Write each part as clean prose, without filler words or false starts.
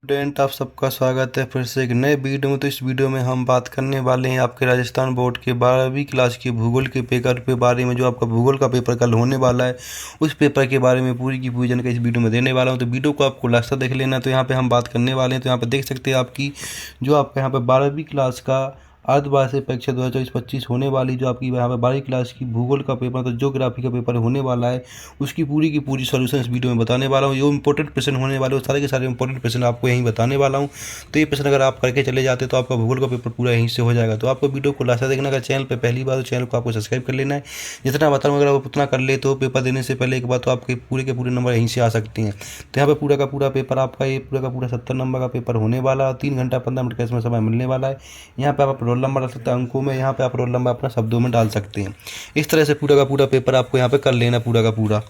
Student, आप सबका स्वागत है फिर से एक नए वीडियो में। तो इस वीडियो में हम बात करने वाले हैं आपके राजस्थान बोर्ड के 12वीं क्लास के भूगोल के पेपर के बारे में। जो आपका भूगोल का पेपर कल होने वाला है, उस पेपर के बारे में पूरी की पूरी जानकारी इस वीडियो में देने वाला हूं। तो वीडियो को आपको लास्ट तक देख लेना। तो यहाँ पर हम बात करने वाले हैं, तो यहाँ पर देख सकते हैं आपकी जो आपका यहाँ पर 12वीं क्लास का अर्धवार्षिक परीक्षा 2024-25 होने वाली, जो आपकी यहाँ पर 12वीं क्लास की भूगोल का पेपर, तो ज्योग्राफी का पेपर होने वाला है, उसकी पूरी की पूरी सॉल्यूशन इस वीडियो में बताने वाला हूँ। जो इंपॉर्टेंट क्वेश्चन होने वाले, वो सारे के सारे इंपॉर्टेंट क्वेश्चन आपको यहीं बताने वाला हूँ। तो ये प्रश्न अगर आप करके चले जाते तो आपका भूगोल का पेपर पूरा यहीं से हो जाएगा। तो आपको वीडियो को लास्ट तक देखना। अगर चैनल पर पहली बार, तो चैनल को आपको सब्सक्राइब कर लेना है। जितना बताऊँ अगर आप उतना कर ले तो पेपर देने से पहले एक बार तो आपके पूरे के पूरे नंबर यहीं से आ सकते हैं। तो यहाँ पर पूरा का पूरा पेपर आपका, ये पूरा का पूरा 70 नंबर का पेपर होने वाला है। 3 घंटा 15 मिनट का इसमें समय मिलने वाला है। यहाँ पर आप रोल नंबर डाल सकते हैं अंकों में, यहाँ पे आप रोल नंबर अपना शब्दों में डाल सकते हैं। इस तरह से पूरा का पूरा पेपर आपको यहाँ पे कर लेना, पूरा का पूरा।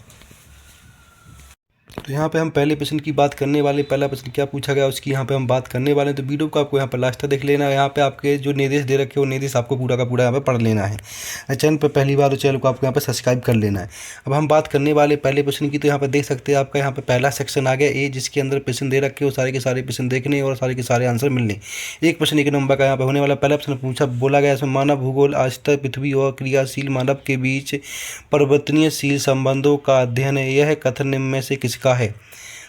तो यहाँ पे हम पहले प्रश्न की बात करने वाले, पहला प्रश्न क्या पूछा गया उसकी यहाँ पे हम बात करने वाले हैं। तो वीडियो को आपको यहाँ पर लास्ट तक देख लेना है। यहाँ पे आपके जो निर्देश दे रखे हैं वो निर्देश आपको पूरा का पूरा यहाँ पे पढ़ लेना है। चैनल पर पहली बार, तो चैनल को आपको यहाँ पे सब्सक्राइब कर लेना है। अब हम बात करने वाले पहले प्रश्न की। तो यहाँ पर देख सकते हैं आपका यहाँ पे पहला सेक्शन आ गया ए, जिसके अंदर प्रश्न दे रखे हो, सारे के सारे प्रश्न देखने और सारे के सारे आंसर मिलने। एक प्रश्न 1 नंबर का यहाँ पे होने वाला। पहला प्रश्न बोला गया इसमें, मानव भूगोल आज तक पृथ्वी और क्रियाशील मानव के बीच परिवर्तनशील संबंधों का अध्ययन है। यह कथन निम्न में से किसका है?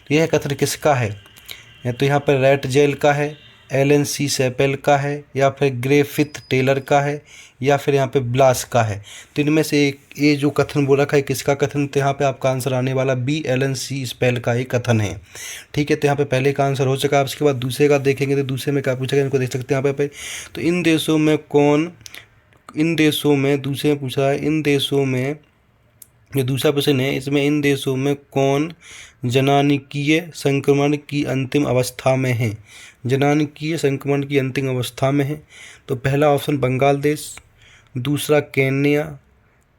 तो यह कथन किसका है? तो यहाँ पर रैट जेल का है, एलन सी सेपेल का है, या फिर ग्रेफिथ टेलर का है, या फिर यहाँ पे ब्लास का है। तो इनमें से एक ये जो कथन बोला है किसका कथन, तो यहाँ पे आपका आंसर आने वाला बी, एलन सी स्पेल का एक कथन है। ठीक है, तो यहाँ पे पहले का आंसर हो चुका है। उसके बाद दूसरे का देखेंगे, तो दूसरे में क्या पूछा गया इनको देख सकते हैं यहाँ पे। तो इन देशों में दूसरे में पूछा है, इन देशों में, ये दूसरा प्रश्न है इसमें, इन देशों में कौन जननांगीय संक्रमण की अंतिम अवस्था में है? जननांगीय संक्रमण की अंतिम अवस्था में है। तो पहला ऑप्शन बांग्लादेश, दूसरा केन्या,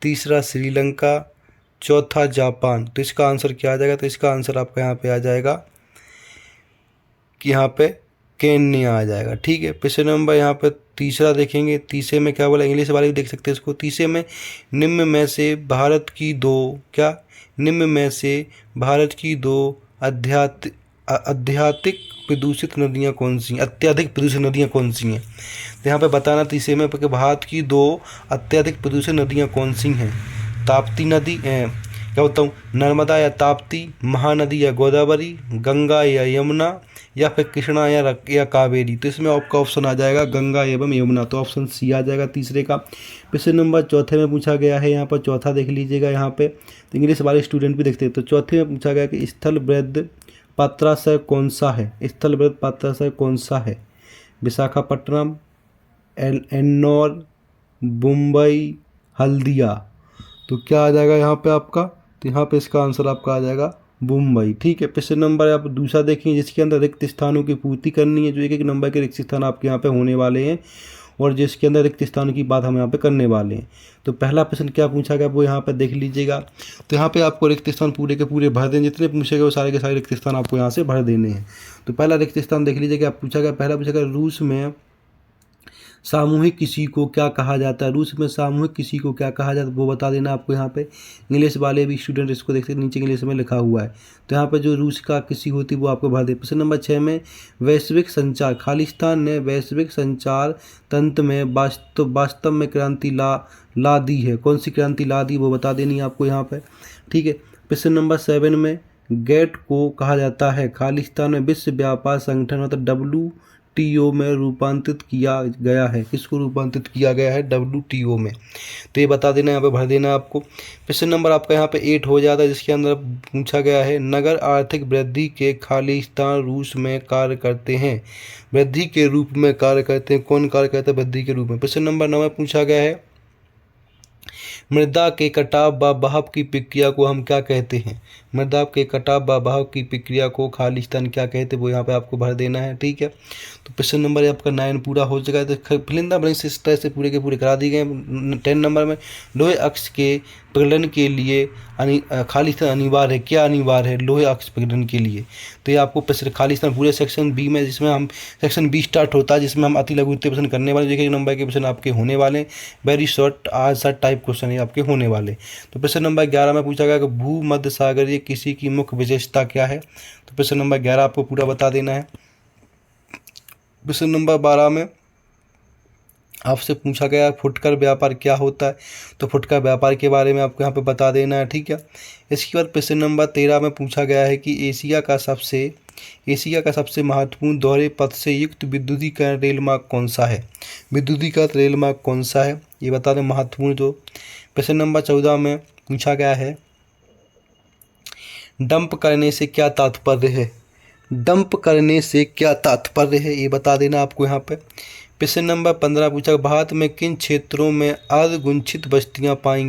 तीसरा श्रीलंका, चौथा जापान। तो इसका आंसर क्या आ जाएगा? तो इसका आंसर आपका यहाँ पे आ जाएगा कि यहाँ पे केन्या आ जाएगा। ठीक है, प्रश्न नंबर यहाँ पे तीसरा देखेंगे। तीसरे में क्या बोला, इंग्लिश वाले भी देख सकते हैं इसको। तीसरे में निम्न में से भारत की दो अत्यधिक प्रदूषित नदियाँ कौन सी हैं? तो यहाँ पे बताना तीसरे में कि भारत की 2 अत्यधिक प्रदूषित नदियाँ कौन सी हैं? ताप्ती नदी, क्या बताऊँ, नर्मदा या ताप्ती, महानदी या गोदावरी, गंगा या यमुना, या फिर कृष्णा या कावेरी। तो इसमें आपका ऑप्शन आ जाएगा गंगा एवं यमुना। तो ऑप्शन सी आ जाएगा तीसरे का। प्रश्न नंबर चौथे में पूछा गया है, यहाँ पर चौथा देख लीजिएगा। यहाँ पे तो इंग्लिश वाले स्टूडेंट भी देखते हैं। तो चौथे में पूछा गया कि स्थल वृद्ध पात्राशय कौन सा है? स्थल वृद्ध पात्राशय कौन सा है? विशाखापट्टनम, एन्नौर, मुंबई, हल्दिया। तो क्या आ जाएगा यहाँ पे आपका? तो यहाँ पे इसका आंसर आपका आ जाएगा मुंबई। ठीक है, प्रश्न नंबर आप दूसरा देखेंगे, जिसके अंदर रिक्त स्थानों की पूर्ति करनी है। जो 1-1 नंबर के रिक्त स्थान आपके यहाँ पे होने वाले हैं, और जिसके अंदर रिक्त स्थानों की बात हम यहाँ पे करने वाले हैं। तो पहला प्रश्न क्या पूछा गया वो यहाँ पे देख लीजिएगा। तो यहाँ पे आपको रिक्त स्थान पूरे के पूरे भर देने, जितने पूछे गए वो सारे के सारे रिक्त स्थान आपको यहाँ से भर देने हैं। तो पहला रिक्त स्थान देख लीजिएगा, पूछा गया, पहला पूछा गया, रूस में सामूहिक किसी को क्या कहा जाता है? रूस में सामूहिक किसी को क्या कहा जाता है वो बता देना आपको। यहाँ पे इंग्लिश वाले भी स्टूडेंट इसको देखते हैं, नीचे इंग्लिश में लिखा हुआ है। तो यहाँ पे जो रूस का किसी होती है वो आपको भर दे। प्रश्न नंबर 6 में वैश्विक संचार, खालिस्तान ने वैश्विक संचार तंत्र में वास्तव में क्रांति ला दी है। कौन सी क्रांति ला दी वो बता देनी है आपको यहाँ पर। ठीक है, प्रश्न नंबर 7 में गेट को कहा जाता है खालिस्तान में विश्व व्यापार संगठन मतलब WTO में रूपांतरित किया गया है। किसको रूपांतरित किया गया है? WTO में। तो ये बता देना, यहाँ पे भर देना आपको। प्रश्न नंबर आपका यहाँ पे 8 हो जाता है, जिसके अंदर पूछा गया है नगर आर्थिक वृद्धि के खालिस्तान रूस में कार्य करते हैं। वृद्धि के रूप में कार्य करते हैं। कौन कार्य करता है वृद्धि के रूप में? प्रश्न नंबर 9 में पूछा गया है मृदा के कटाव व बहाव की प्रक्रिया को हम क्या कहते हैं? मृदा के कटाव व बहाव की प्रक्रिया को खालिस्तान क्या कहते हैं वो यहाँ पे आपको भर देना है। ठीक है, तो प्रश्न नंबर आपका 9 पूरा हो चुका है। तो फिलिंदा ब्लैंक्स इस तरह से पूरे के पूरे करा दिए गए। 10 नंबर में लोहे अक्ष के प्रकलन के लिए खालिस्तान अनिवार्य है। क्या अनिवार्य है? लोहे अक्ष प्रकलन के लिए। तो ये आपको प्रश्न खालिस्तान पूरे सेक्शन बी में, जिसमें हम सेक्शन बी स्टार्ट होता है, जिसमें हम अति लघु उत्तर प्रश्न करने वाले। देखिए नंबर के प्रश्न आपके होने वाले हैं, very short answer type question ये आपके होने वाले। तो प्रश्न नंबर 11 में पूछा गया कि भूमध्य सागरीय किसी की मुख्य विशेषता क्या है? तो प्रश्न नंबर 11 आपको पूरा बता देना है। प्रश्न नंबर 12 में आपसे पूछा गया फुटकर व्यापार क्या होता है, तो फुटकर व्यापार के बारे में आपको यहाँ पे बता देना है, ठीक है। इसके बाद प्रश्न नंबर 13 में पूछा गया है कि एशिया का सबसे महत्वपूर्ण दोहरे पथ से युक्त विद्युतीकरण रेल मार्ग कौन सा है, विद्युतीकरण रेल मार्ग कौन सा है, ये बता दें महत्वपूर्ण। तो प्रश्न नंबर 14 में पूछा गया है डंप करने से क्या तात्पर्य है, डंप करने से क्या तात्पर्य है, ये बता देना आपको यहाँ पे। प्रश्न नंबर 15 पूछा भारत में किन क्षेत्रों में अर्धगुंछित बस्तियां पाई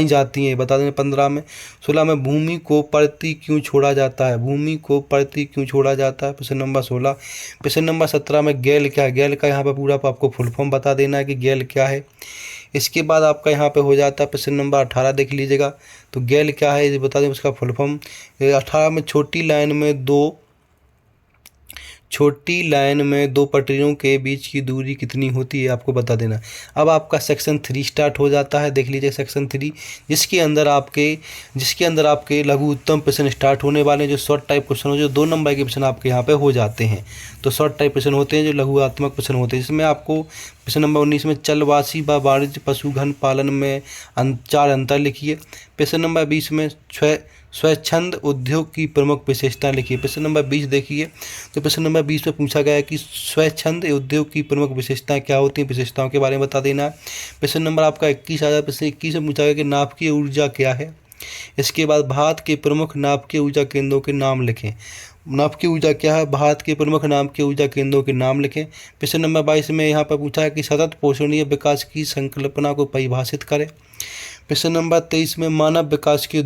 जाती हैं, बता देना 15 में। 16 में भूमि को परती क्यों छोड़ा जाता है, भूमि को परती क्यों छोड़ा जाता है, प्रश्न नंबर 16। प्रश्न नंबर 17 में गैल क्या है, गैल का यहाँ पर पूरा आपको फुल फॉर्म बता देना है कि गैल क्या है। इसके बाद आपका यहाँ पे हो जाता है प्रश्न नंबर 18 देख लीजिएगा, तो गैल क्या है ये बता दें उसका फुल फॉर्म। 18 में छोटी लाइन में दो पटरियों के बीच की दूरी कितनी होती है, आपको बता देना। अब आपका सेक्शन 3 स्टार्ट हो जाता है, देख लीजिए सेक्शन 3 जिसके अंदर आपके लघु उत्तम प्रश्न स्टार्ट होने वाले हैं, जो शॉर्ट टाइप क्वेश्चन हो, जो 2 नंबर के प्रश्न आपके यहाँ पे हो जाते हैं। तो शॉर्ट टाइप प्रश्न होते हैं जो लघुआत्मक प्रश्न होते हैं, जिसमें आपको प्रश्न नंबर 19 में चलवासी व वाणिज्य पशुधन पालन में 4 अंतर लिखिए। प्रश्न नंबर 20 में स्वच्छंद उद्योग की प्रमुख विशेषता लिखिए। प्रश्न नंबर 20 देखिए, तो प्रश्न नंबर 20 में पूछा गया है कि स्वच्छंद उद्योग की प्रमुख विशेषताएं क्या होती हैं, विशेषताओं के बारे में बता देना है। प्रश्न नंबर आपका 21 आ जाए, प्रश्न 21 में पूछा गया कि नाभिकीय ऊर्जा क्या है। इसके बाद भारत के प्रमुख नाभिकीय ऊर्जा केंद्रों के नाम लिखें। नाभिकीय ऊर्जा क्या है, भारत के प्रमुख नाभिकीय ऊर्जा केंद्रों के नाम लिखें। प्रश्न नंबर 22 में यहाँ पर पूछा है कि सतत पोषणीय विकास की संकल्पना को परिभाषित करें। प्रश्न नंबर 23 में मानव विकास के